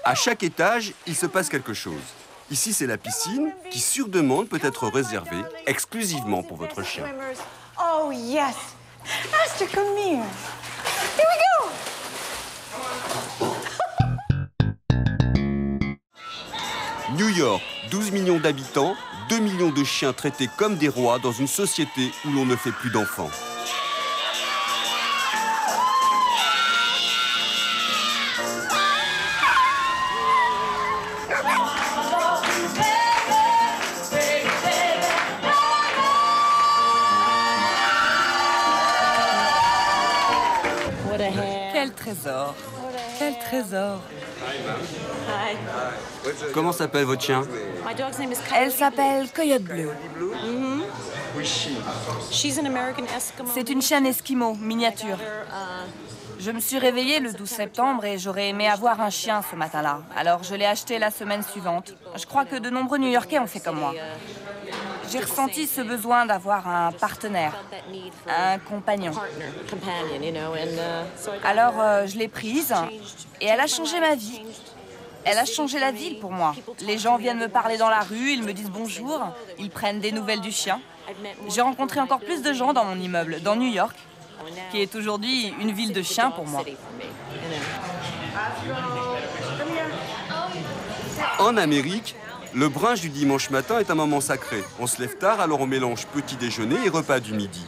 À chaque étage, il se passe quelque chose. Ici, c'est la piscine qui, sur demande, peut être réservée exclusivement pour votre chien. Oh yes! Aster, come here. Here we go! New York, 12 millions d'habitants, 2 millions de chiens traités comme des rois dans une société où l'on ne fait plus d'enfants. Quel trésor! Quel trésor! Comment s'appelle votre chien? Elle s'appelle Coyote Bleu. C'est une chienne esquimau, miniature. Je me suis réveillée le 12 septembre et j'aurais aimé avoir un chien ce matin-là. Alors je l'ai acheté la semaine suivante. Je crois que de nombreux New-Yorkais ont fait comme moi. J'ai ressenti ce besoin d'avoir un partenaire, un compagnon. Alors je l'ai prise et elle a changé ma vie. Elle a changé la ville pour moi. Les gens viennent me parler dans la rue, ils me disent bonjour, ils prennent des nouvelles du chien. J'ai rencontré encore plus de gens dans mon immeuble, dans New York, qui est aujourd'hui une ville de chiens pour moi. En Amérique, le brunch du dimanche matin est un moment sacré. On se lève tard, alors on mélange petit déjeuner et repas du midi.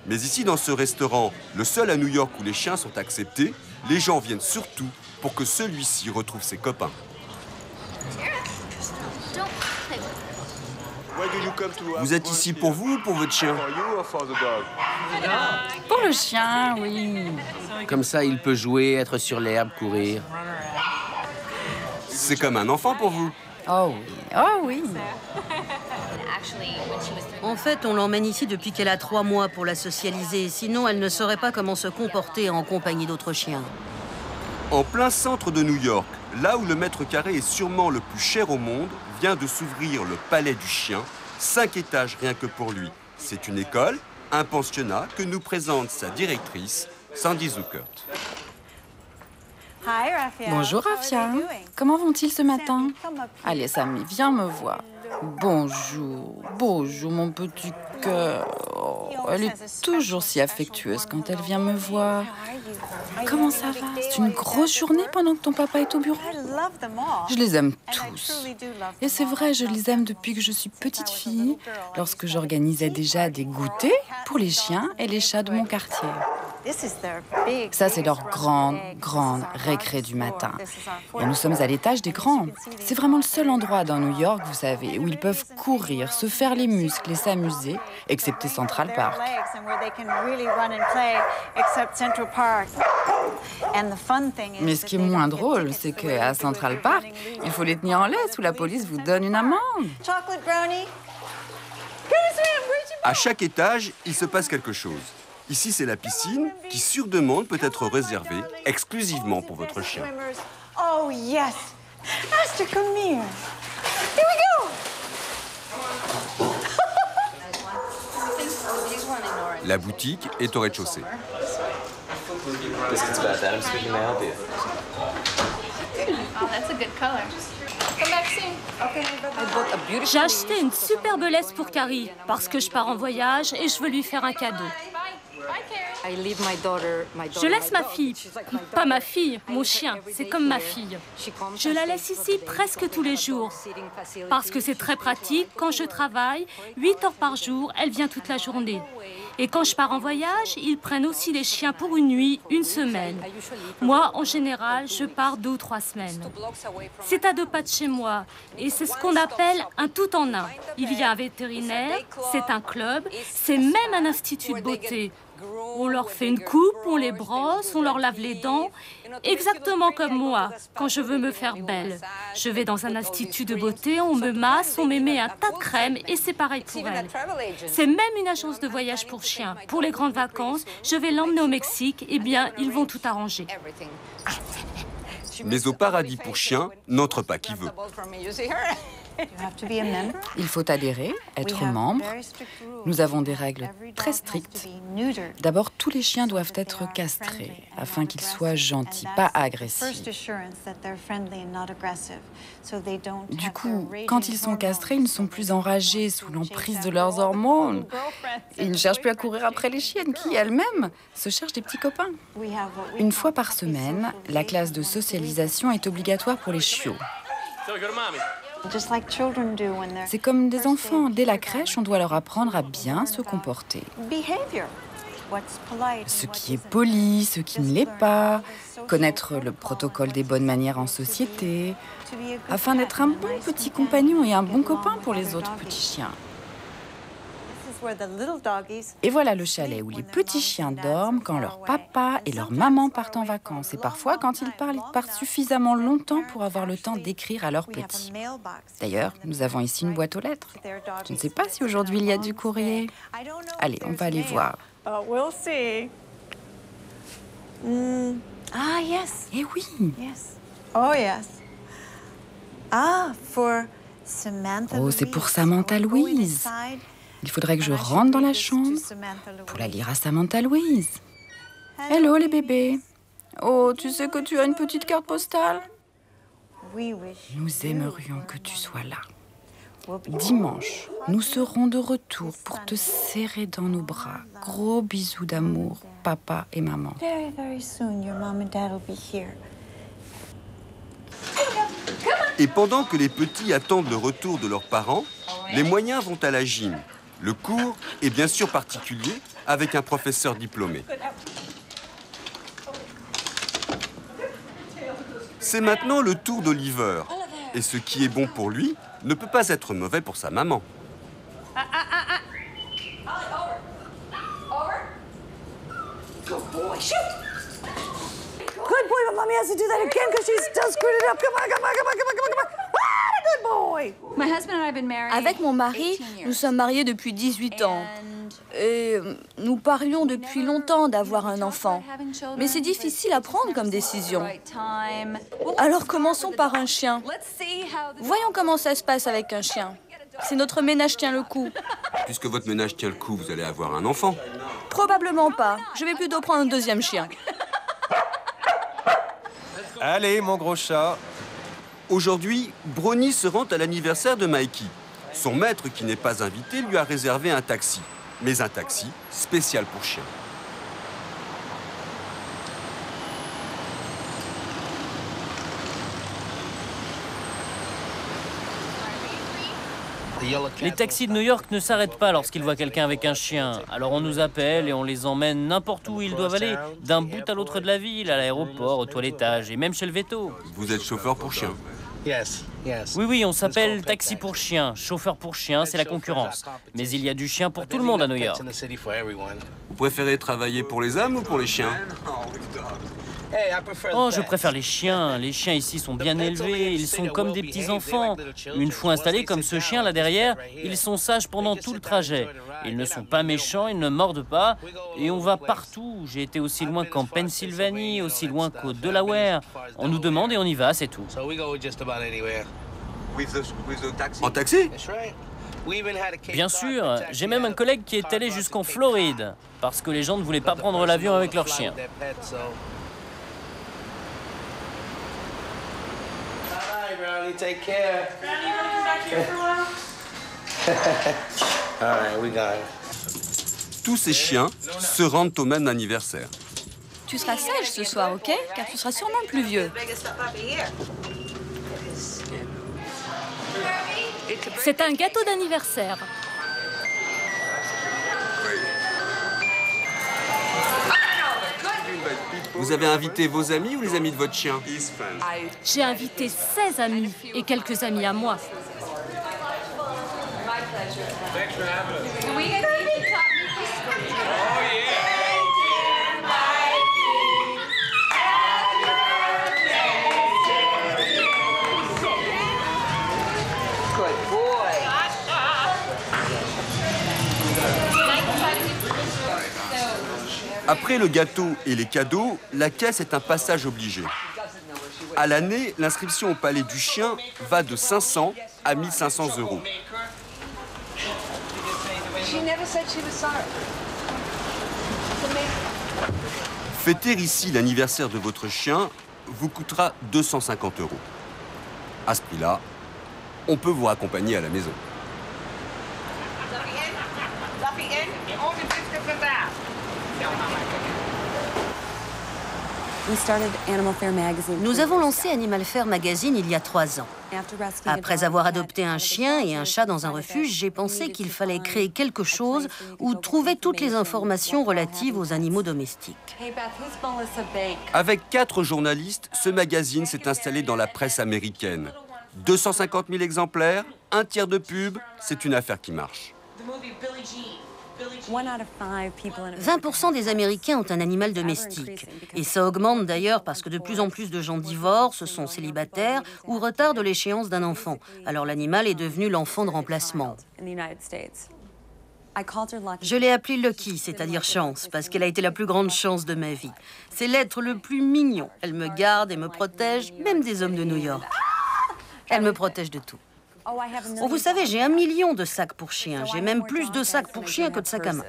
Mais ici, dans ce restaurant, le seul à New York où les chiens sont acceptés, les gens viennent surtout pour que celui-ci retrouve ses copains. Vous êtes ici pour vous ou pour votre chien? Pour le chien, oui. Comme ça, il peut jouer, être sur l'herbe, courir. C'est comme un enfant pour vous? Oh oui, oh oui. En fait, on l'emmène ici depuis qu'elle a 3 mois pour la socialiser. Sinon, elle ne saurait pas comment se comporter en compagnie d'autres chiens. En plein centre de New York, là où le mètre carré est sûrement le plus cher au monde, vient de s'ouvrir le Palais du Chien, 5 étages rien que pour lui. C'est une école, un pensionnat que nous présente sa directrice, Sandy Zuckert. Bonjour, Rafia. Comment vont-ils ce matin? Allez, Sammy, viens me voir. Bonjour, bonjour, mon petit cœur. Oh, elle est toujours si affectueuse quand elle vient me voir. Comment ça va? C'est une grosse journée pendant que ton papa est au bureau? Je les aime tous. Et c'est vrai, je les aime depuis que je suis petite fille, lorsque j'organisais déjà des goûters pour les chiens et les chats de mon quartier. Ça, c'est leur grande récré du matin. Et nous sommes à l'étage des grands. C'est vraiment le seul endroit dans New York, vous savez, où ils peuvent courir, se faire les muscles et s'amuser, excepté Central Park. Mais ce qui est moins drôle, c'est qu'à Central Park, il faut les tenir en laisse ou la police vous donne une amende. À chaque étage, il se passe quelque chose. Ici, c'est la piscine qui, sur demande, peut être réservée exclusivement pour votre chien. Oh yes! Aster, come here. Here we go! La boutique est au rez-de-chaussée. J'ai acheté une superbe laisse pour Carrie parce que je pars en voyage et je veux lui faire un cadeau. Je laisse ma fille, pas ma fille, mon chien, c'est comme ma fille. Je la laisse ici presque tous les jours parce que c'est très pratique. Quand je travaille, 8 heures par jour, elle vient toute la journée. Et quand je pars en voyage, ils prennent aussi les chiens pour une nuit, une semaine. Moi, en général, je pars 2 ou 3 semaines. C'est à 2 pas de chez moi et c'est ce qu'on appelle un tout-en-un. Il y a un vétérinaire, c'est un club, c'est même un institut de beauté. On leur fait une coupe, on les brosse, on leur lave les dents, exactement comme moi, quand je veux me faire belle. Je vais dans un institut de beauté, on me masse, on me met un tas de crème et c'est pareil pour elle. C'est même une agence de voyage pour chiens. Pour les grandes vacances, je vais l'emmener au Mexique, eh bien, ils vont tout arranger. Mais au paradis pour chiens, n'entre pas qui veut. Il faut adhérer, être membre. Nous avons des règles très strictes. D'abord, tous les chiens doivent être castrés afin qu'ils soient gentils, pas agressifs. Du coup, quand ils sont castrés, ils ne sont plus enragés sous l'emprise de leurs hormones. Ils ne cherchent plus à courir après les chiennes qui, elles-mêmes, se cherchent des petits copains. Une fois par semaine, la classe de socialisation est obligatoire pour les chiots. C'est comme des enfants. Dès la crèche, on doit leur apprendre à bien se comporter. Ce qui est poli, ce qui ne l'est pas, connaître le protocole des bonnes manières en société, afin d'être un bon petit compagnon et un bon copain pour les autres petits chiens. Et voilà le chalet où les petits chiens dorment quand leur papa et leur maman partent en vacances. Et parfois, quand ils partent suffisamment longtemps pour avoir le temps d'écrire à leurs petits. D'ailleurs, nous avons ici une boîte aux lettres. Je ne sais pas si aujourd'hui il y a du courrier. Allez, on va aller voir. We'll see. Ah, yes. Eh oui. Yes. Oh, yes. Ah, for Samantha Oh, c'est pour Samantha Louise. Il faudrait que je rentre dans la chambre pour la lire à Samantha Louise. Hello les bébés. Oh, tu sais que tu as une petite carte postale? Nous aimerions que tu sois là. Dimanche, nous serons de retour pour te serrer dans nos bras. Gros bisous d'amour, papa et maman. Very, very soon, your mom and dad will be here. Et pendant que les petits attendent le retour de leurs parents, les moyens vont à la gym. Le cours est bien sûr particulier, avec un professeur diplômé. C'est maintenant le tour d'Oliver. Et ce qui est bon pour lui ne peut pas être mauvais pour sa maman. Good boy, but mommy has to do that again because she's still screwed it up. Come on, come on, come on, come on, come on, come on. Ah, good boy. Avec mon mari, nous sommes mariés depuis 18 ans. Et nous parlions depuis longtemps d'avoir un enfant. Mais c'est difficile à prendre comme décision. Alors commençons par un chien. Voyons comment ça se passe avec un chien. Si notre ménage tient le coup. Puisque votre ménage tient le coup, vous allez avoir un enfant. Probablement pas. Je vais plutôt prendre un deuxième chien. Allez, mon gros chat. Aujourd'hui, Brownie se rend à l'anniversaire de Mikey. Son maître, qui n'est pas invité, lui a réservé un taxi. Mais un taxi spécial pour chiens. Les taxis de New York ne s'arrêtent pas lorsqu'ils voient quelqu'un avec un chien. Alors on nous appelle et on les emmène n'importe où ils doivent aller, d'un bout à l'autre de la ville, à l'aéroport, au toilettage et même chez le veto. Vous êtes chauffeur pour chien. Oui, on s'appelle taxi pour chien. Chauffeur pour chien, c'est la concurrence. Mais il y a du chien pour tout le monde à New York. Vous préférez travailler pour les âmes ou pour les chiens? Oh, je préfère les chiens. Les chiens ici sont bien élevés, ils sont comme des petits-enfants. Une fois installés comme ce chien là derrière, ils sont sages pendant tout le trajet. Ils ne sont pas méchants, ils ne mordent pas. Et on va partout. J'ai été aussi loin qu'en Pennsylvanie, aussi loin qu'au Delaware. On nous demande et on y va, c'est tout. En taxi? Bien sûr, j'ai même un collègue qui est allé jusqu'en Floride, parce que les gens ne voulaient pas prendre l'avion avec leurs chiens. Take care. All right, we got it. Tous ces chiens se rendent au même anniversaire. Tu seras sage ce soir, ok? Car tu seras sûrement le plus vieux. C'est un gâteau d'anniversaire. Vous avez invité vos amis ou les amis de votre chien? J'ai invité 16 amis et quelques amis à moi. Après le gâteau et les cadeaux, la caisse est un passage obligé. À l'année, l'inscription au palais du chien va de 500 à 1500 €. Fêter ici l'anniversaire de votre chien vous coûtera 250 €. À ce prix-là, on peut vous raccompagner à la maison. Nous avons lancé Animal Fair Magazine il y a 3 ans. Après avoir adopté un chien et un chat dans un refuge, j'ai pensé qu'il fallait créer quelque chose où trouver toutes les informations relatives aux animaux domestiques. Avec 4 journalistes, ce magazine s'est installé dans la presse américaine. 250 000 exemplaires, un tiers de pub, c'est une affaire qui marche. 20% des Américains ont un animal domestique. Et ça augmente d'ailleurs parce que de plus en plus de gens divorcent, sont célibataires ou retardent l'échéance d'un enfant. Alors l'animal est devenu l'enfant de remplacement. Je l'ai appelée Lucky, c'est-à-dire chance, parce qu'elle a été la plus grande chance de ma vie. C'est l'être le plus mignon. Elle me garde et me protège, même des hommes de New York. Elle me protège de tout. Oh, vous savez, j'ai 1 million de sacs pour chiens. J'ai même plus de sacs pour chiens que de sacs à main.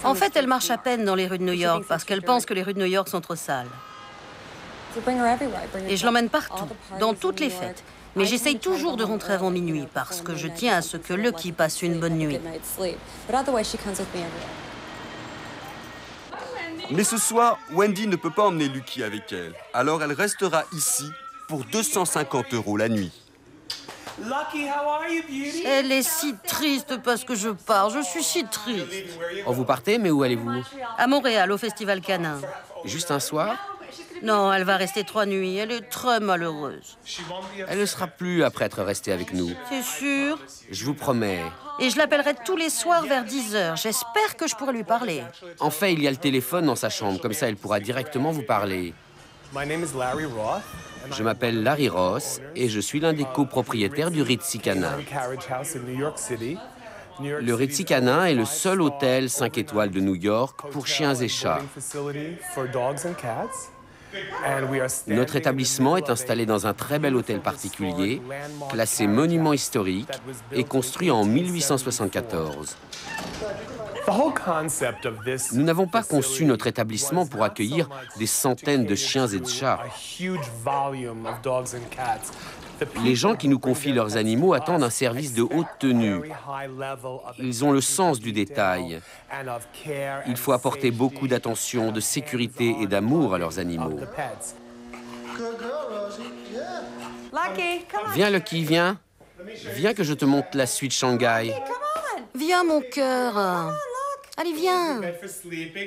En fait, elle marche à peine dans les rues de New York parce qu'elle pense que les rues de New York sont trop sales. Et je l'emmène partout, dans toutes les fêtes. Mais j'essaye toujours de rentrer avant minuit parce que je tiens à ce que Lucky passe une bonne nuit. Mais ce soir, Wendy ne peut pas emmener Lucky avec elle. Alors elle restera ici pour 250 € la nuit. Elle est si triste parce que je pars. Je suis si triste. Oh, vous partez, mais où allez-vous? À Montréal, au Festival Canin. Juste un soir? Non, elle va rester 3 nuits. Elle est très malheureuse. Elle ne sera plus après être restée avec nous. C'est sûr? Je vous promets. Et je l'appellerai tous les soirs vers 10 h. J'espère que je pourrai lui parler. En fait, il y a le téléphone dans sa chambre. Comme ça, elle pourra directement vous parler. Je m'appelle Larry Ross et je suis l'un des copropriétaires du Ritz-Carlton. Le Ritz-Carlton est le seul hôtel 5 étoiles de New York pour chiens et chats. Notre établissement est installé dans un très bel hôtel particulier, classé monument historique et construit en 1874. Nous n'avons pas conçu notre établissement pour accueillir des centaines de chiens et de chats. Les gens qui nous confient leurs animaux attendent un service de haute tenue. Ils ont le sens du détail. Il faut apporter beaucoup d'attention, de sécurité et d'amour à leurs animaux. Viens, Lucky, viens. Viens que je te montre la suite Shanghai. Viens, mon cœur. Allez, viens.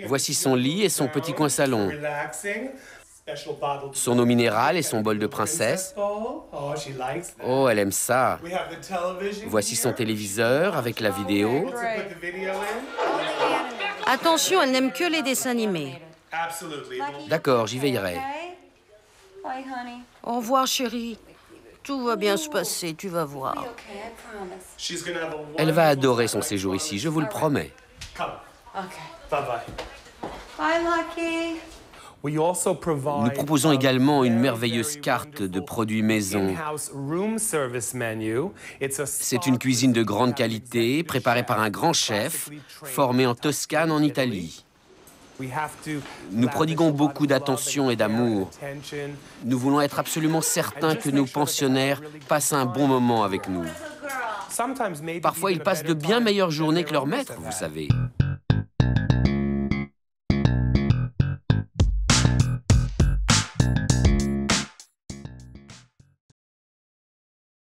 Voici son lit et son petit coin salon. Son eau minérale et son bol de princesse. Oh, elle aime ça. Voici son téléviseur avec la vidéo. Attention, elle n'aime que les dessins animés. D'accord, j'y veillerai. Au revoir, chérie. Tout va bien se passer, tu vas voir. Elle va adorer son séjour ici, je vous le promets. Nous proposons également une merveilleuse carte de produits maison. C'est une cuisine de grande qualité, préparée par un grand chef, formé en Toscane, en Italie. Nous prodiguons beaucoup d'attention et d'amour. Nous voulons être absolument certains que nos pensionnaires passent un bon moment avec nous. Parfois, ils passent de bien meilleures journées que leur maître, vous savez.